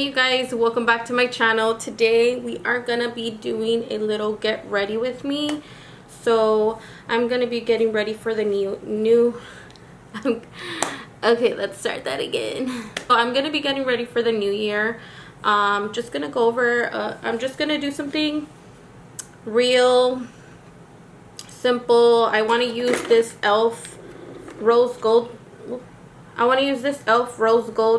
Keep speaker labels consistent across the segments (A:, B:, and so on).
A: Hey guys, welcome back to my channel. Today we are gonna be doing a little get ready with me. So I'm gonna be getting ready for the new okay, let's start that again. So I'm gonna be getting ready for the new year. Just gonna go over I'm just gonna do something real simple. I want to use this elf rose gold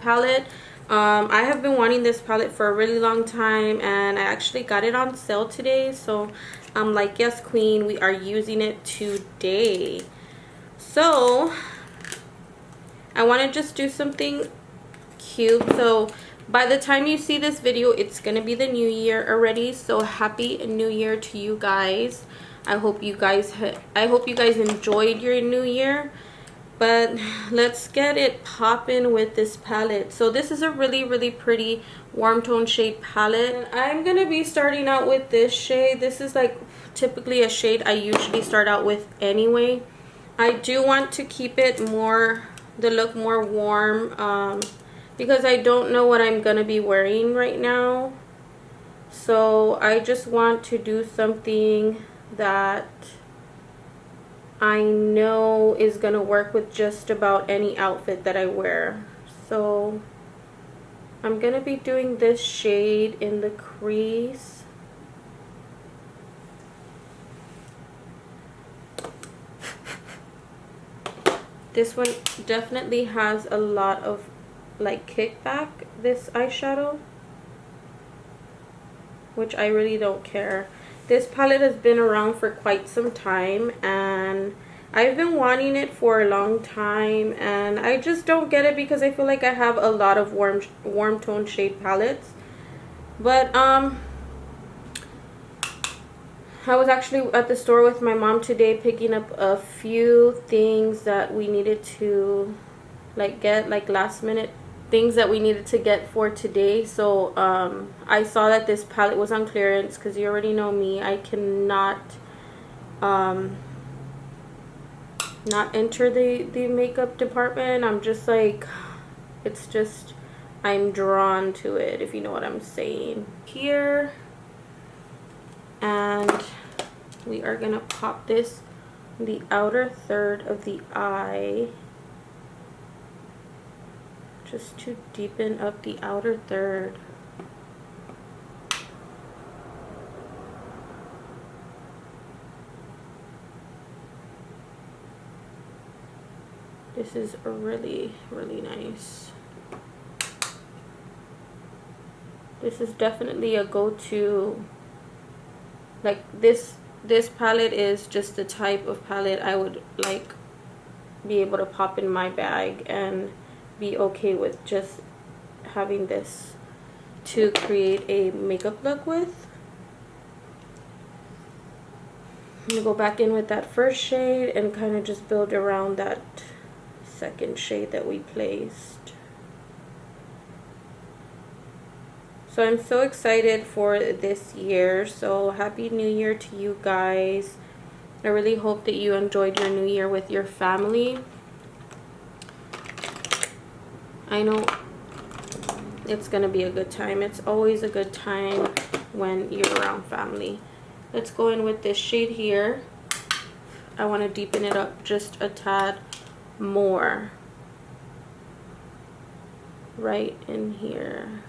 A: palette. I have been wanting this palette for a really long time, and I actually got it on sale today, so I'm like, yes queen, we are using it today. So I want to just do something cute. So by the time you see this video, it's gonna be the new year already, so happy new year to you guys. I hope you guys enjoyed your new year. But let's get it popping with this palette. So this is a really pretty warm tone shade palette, and I'm gonna be starting out with this shade. This is like typically a shade I usually start out with anyway. I do want to keep it the look more warm, because I don't know what I'm gonna be wearing right now. So I just want to do something that I know is gonna work with just about any outfit that I wear. So I'm gonna be doing this shade in the crease. This one definitely has a lot of like kickback, this eyeshadow, which I really don't care. This palette has been around for quite some time, and I've been wanting it for a long time, and I just don't get it because I feel like I have a lot of warm tone shade palettes. But I was actually at the store with my mom today picking up a few things that we needed to get, like last minute things that we needed to get for today. So I saw that this palette was on clearance, because you already know me, I cannot not enter the makeup department. I'm just like, it's just, I'm drawn to it, if you know what I'm saying. Here, and we are gonna pop this in the outer third of the eye, just to deepen up the outer third. This is really nice. This is definitely a go-to. Like this palette is just the type of palette I would like be able to pop in my bag and be okay with just having this to create a makeup look with. I'm gonna go back in with that first shade and kind of just build around that second shade that we placed. So I'm so excited for this year. So happy new year to you guys. I really hope that you enjoyed your new year with your family. I know it's gonna be a good time. It's always a good time when you're around family. Let's go in with this shade here. I want to deepen it up just a tad more right in here.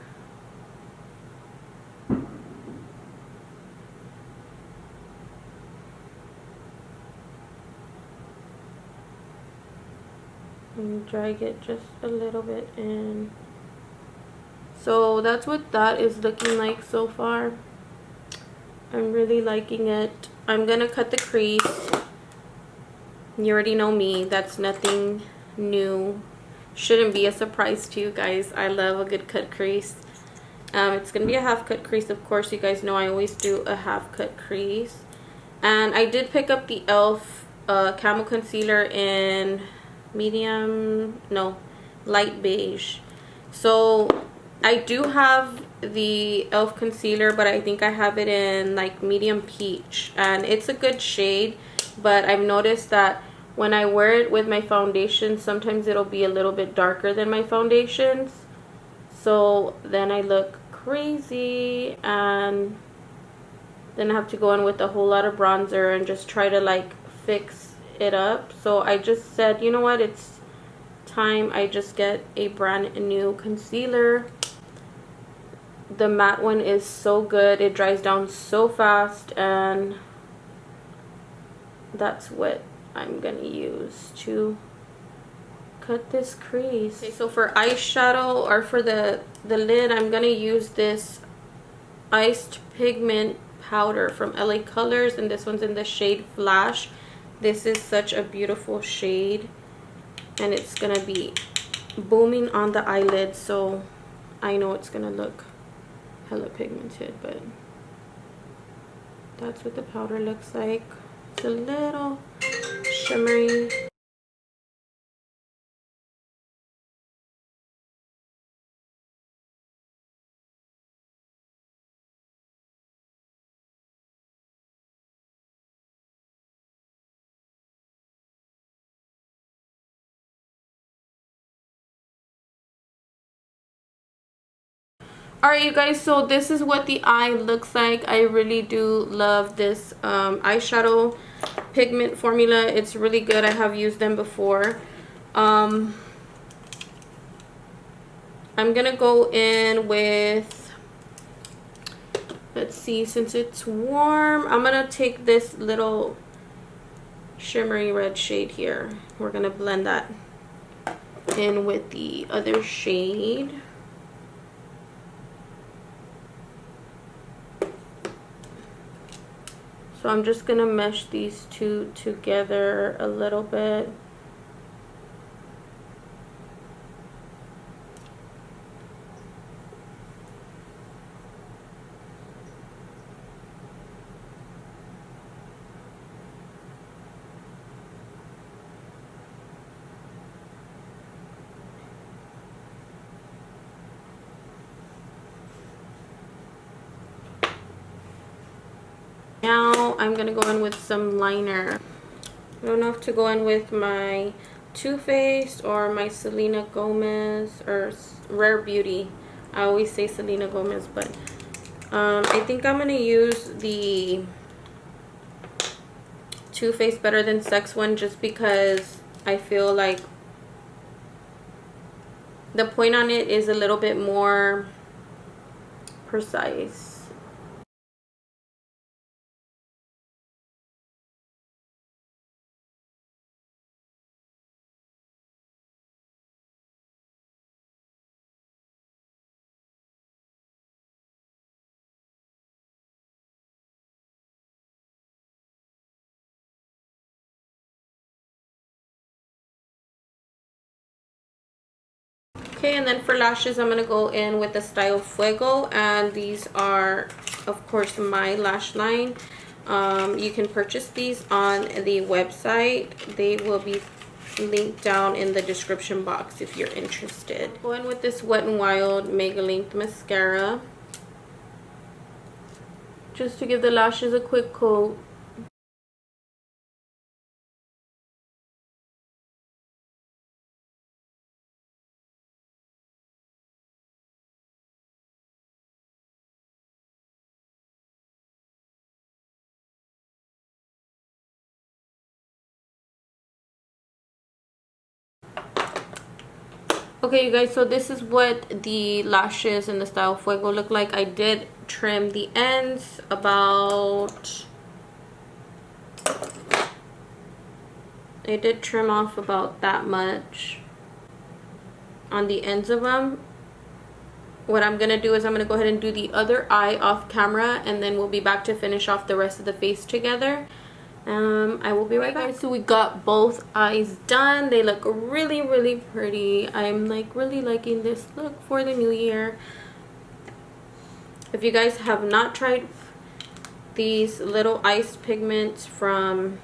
A: And drag it just a little bit in. So that's what that is looking like so far. I'm really liking it. I'm gonna cut the crease. You already know me, that's nothing new. Shouldn't be a surprise to you guys. I love a good cut crease. It's gonna be a half cut crease, of course. You guys know I always do a half cut crease. And I did pick up the e.l.f. Camo concealer in light beige. So I do have the e.l.f. concealer, but I think I have it in like medium peach, and it's a good shade. But I've noticed that when I wear it with my foundation, sometimes it'll be a little bit darker than my foundations. so then I look crazy, and then I have to go in with a whole lot of bronzer and just try to like fix it up. So I just said, you know what, it's time I just get a brand new concealer. The matte one is so good, it dries down so fast, and that's what I'm gonna use to cut this crease. Okay, so for eyeshadow, or for the lid, I'm gonna use this iced pigment powder from LA Colors, and this one's in the shade Flash. This is such a beautiful shade, and it's gonna be booming on the eyelid, so I know it's gonna look hella pigmented, but that's what the powder looks like. It's a little shimmery. Alright, you guys, so this is what the eye looks like. I really do love this eyeshadow pigment formula. It's really good. I have used them before. I'm gonna go in with, let's see, since it's warm, I'm gonna take this little shimmery red shade here. We're gonna blend that in with the other shade. So I'm just gonna mesh these two together a little bit. Now I'm gonna go in with some liner. I don't know if to go in with my Too Faced or my Selena Gomez or Rare Beauty. I always say Selena Gomez, but I think I'm gonna use the Too Faced Better Than Sex one, just because I feel like the point on it is a little bit more precise. Okay, and then for lashes, I'm going to go in with the style Fuego, and these are, of course, my lash line. You can purchase these on the website. They will be linked down in the description box if you're interested. Go in with this Wet n Wild Mega Length Mascara, just to give the lashes a quick coat. Okay, you guys, so this is what the lashes in the style Fuego look like. I did trim the ends about, I did trim off about that much on the ends of them. What I'm gonna do is I'm gonna go ahead and do the other eye off camera, and then we'll be back to finish off the rest of the face together. I will be right back. So we got both eyes done. They look really, really pretty. I'm like really liking this look for the new year. If you guys have not tried these little ice pigments from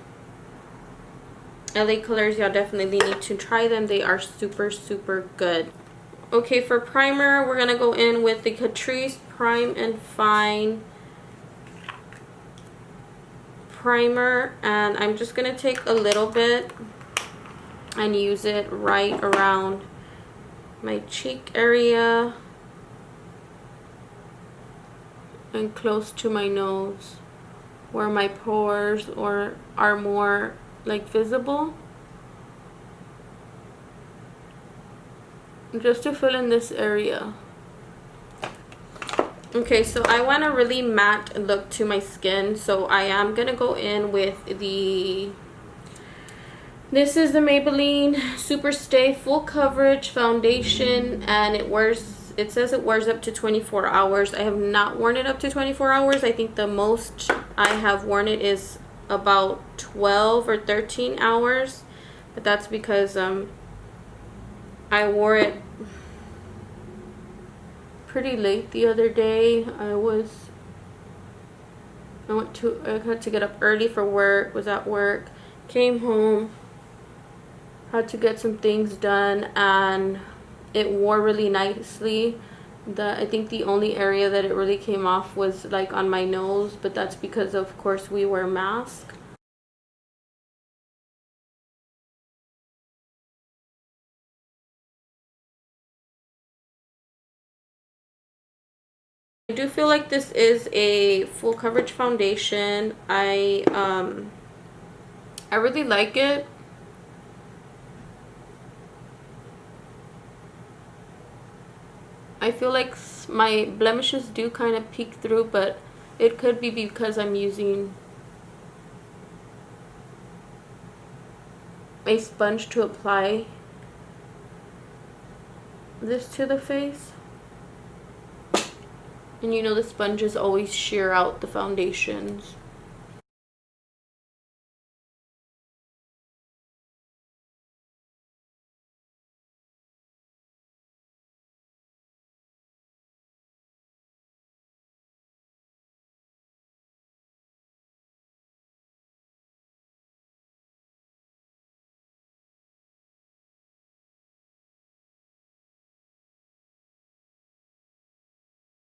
A: LA Colors, y'all definitely need to try them. They are super, super good. Okay, for primer, we're gonna go in with the Catrice Prime and Fine primer, and I'm just gonna take a little bit and use it right around my cheek area. and close to my nose where my pores are more like visible, just to fill in this area. Okay, so I want a really matte look to my skin, so I am gonna go in with this is the Maybelline Superstay Full Coverage Foundation, and it says it wears up to 24 hours. I have not worn it up to 24 hours. I think the most I have worn it is about 12 or 13 hours, but that's because I wore it pretty late the other day. I had to get up early for work, was at work, came home, had to get some things done, and it wore really nicely. I think the only area that it really came off was like on my nose, but that's because of course we wear masks. I do feel like this is a full coverage foundation. I really like it. I feel like my blemishes do kind of peek through, but it could be because I'm using a sponge to apply this to the face. And you know the sponges always shear out the foundations.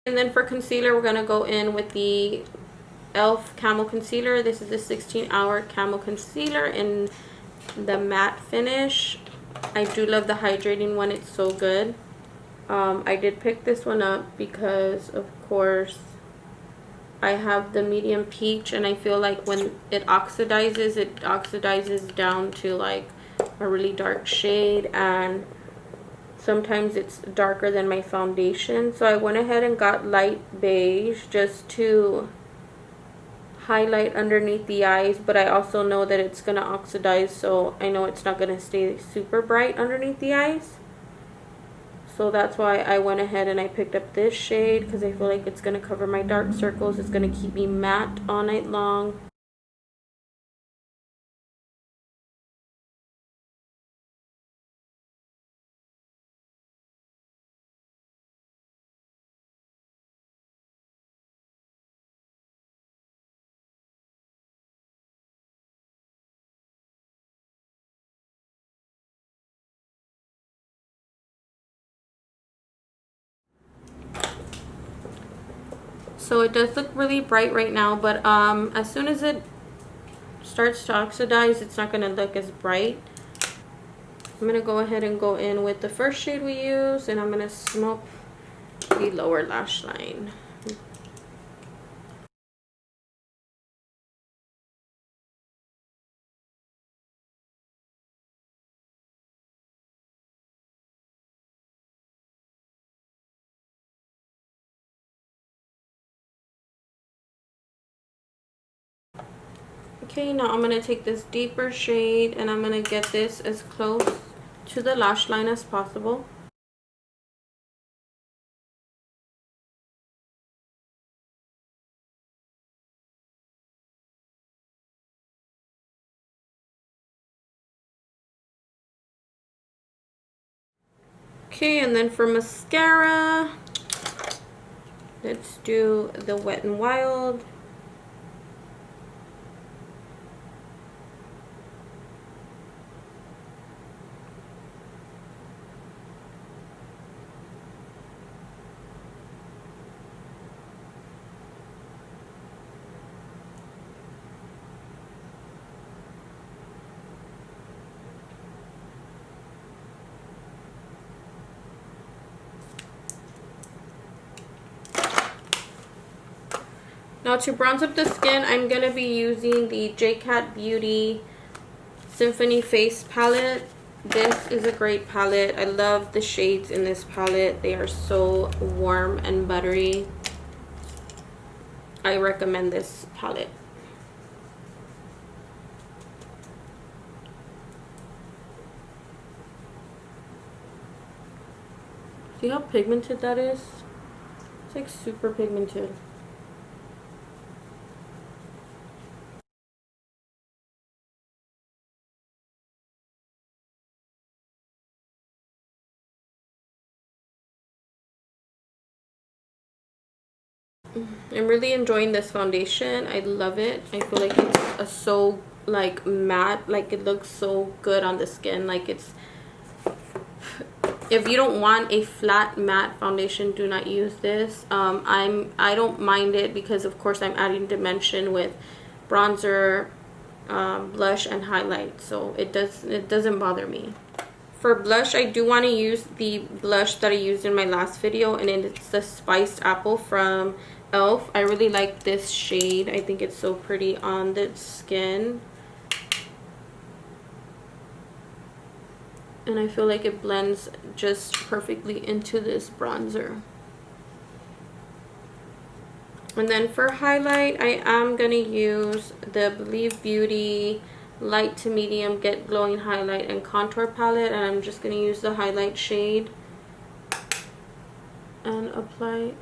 A: And then for concealer, we're going to go in with the e.l.f. Camo Concealer. This is the 16-hour Camo Concealer in the matte finish. I do love the hydrating one. It's so good. I did pick this one up because, of course, I have the medium peach, and I feel like when it oxidizes down to like a really dark shade, and sometimes it's darker than my foundation. So I went ahead and got light beige just to highlight underneath the eyes, but I also know that it's going to oxidize, so I know it's not going to stay super bright underneath the eyes. So that's why I went ahead and I picked up this shade, because I feel like it's going to cover my dark circles. It's going to keep me matte all night long. So it does look really bright right now, but as soon as it starts to oxidize, it's not going to look as bright. I'm going to go ahead and go in with the first shade we use, and I'm going to smoke the lower lash line. Okay, now I'm going to take this deeper shade, and I'm going to get this as close to the lash line as possible. Okay, and then for mascara, let's do the Wet n Wild. Now to bronze up the skin, I'm going to be using the J.Cat Beauty Symphony Face Palette. This is a great palette. I love the shades in this palette. They are so warm and buttery. I recommend this palette. See how pigmented that is? It's like super pigmented. I'm really enjoying this foundation. I love it. I feel like it's so like matte, like it looks so good on the skin. Like it's, if you don't want a flat matte foundation, do not use this. I don't mind it because of course I'm adding dimension with bronzer, blush and highlight, so it doesn't bother me. For blush, I do want to use the blush that I used in my last video, and it's the Spiced Apple from e.l.f. I really like this shade. I think it's so pretty on the skin. And I feel like it blends just perfectly into this bronzer. And then for highlight, I am going to use the Believe Beauty light to medium get glowing highlight and contour palette, and I'm just going to use the highlight shade and apply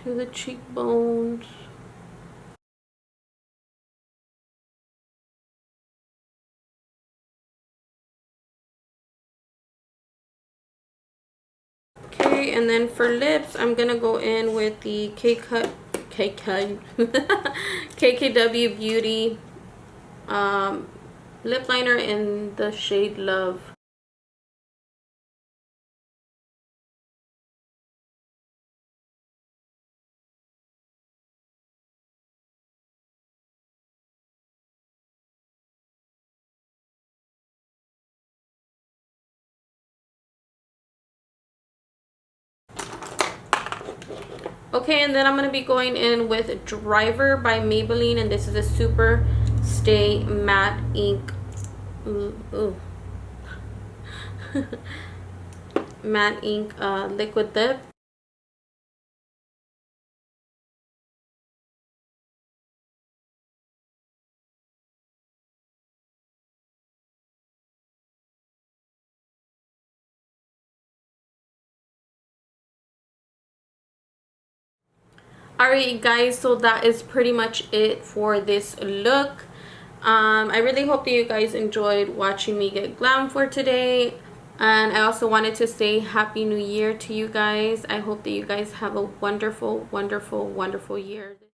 A: to the cheekbones. Okay, and then for lips, I'm gonna go in with the KKW Beauty lip liner in the shade Love. Okay, and then I'm going to be going in with Driver by Maybelline, and this is a Superstay Matte Ink. Ooh. Matte Ink liquid lip. Alright guys, so that is pretty much it for this look. I really hope that you guys enjoyed watching me get glam for today, and I also wanted to say Happy New Year to you guys. I hope that you guys have a wonderful, wonderful, wonderful year.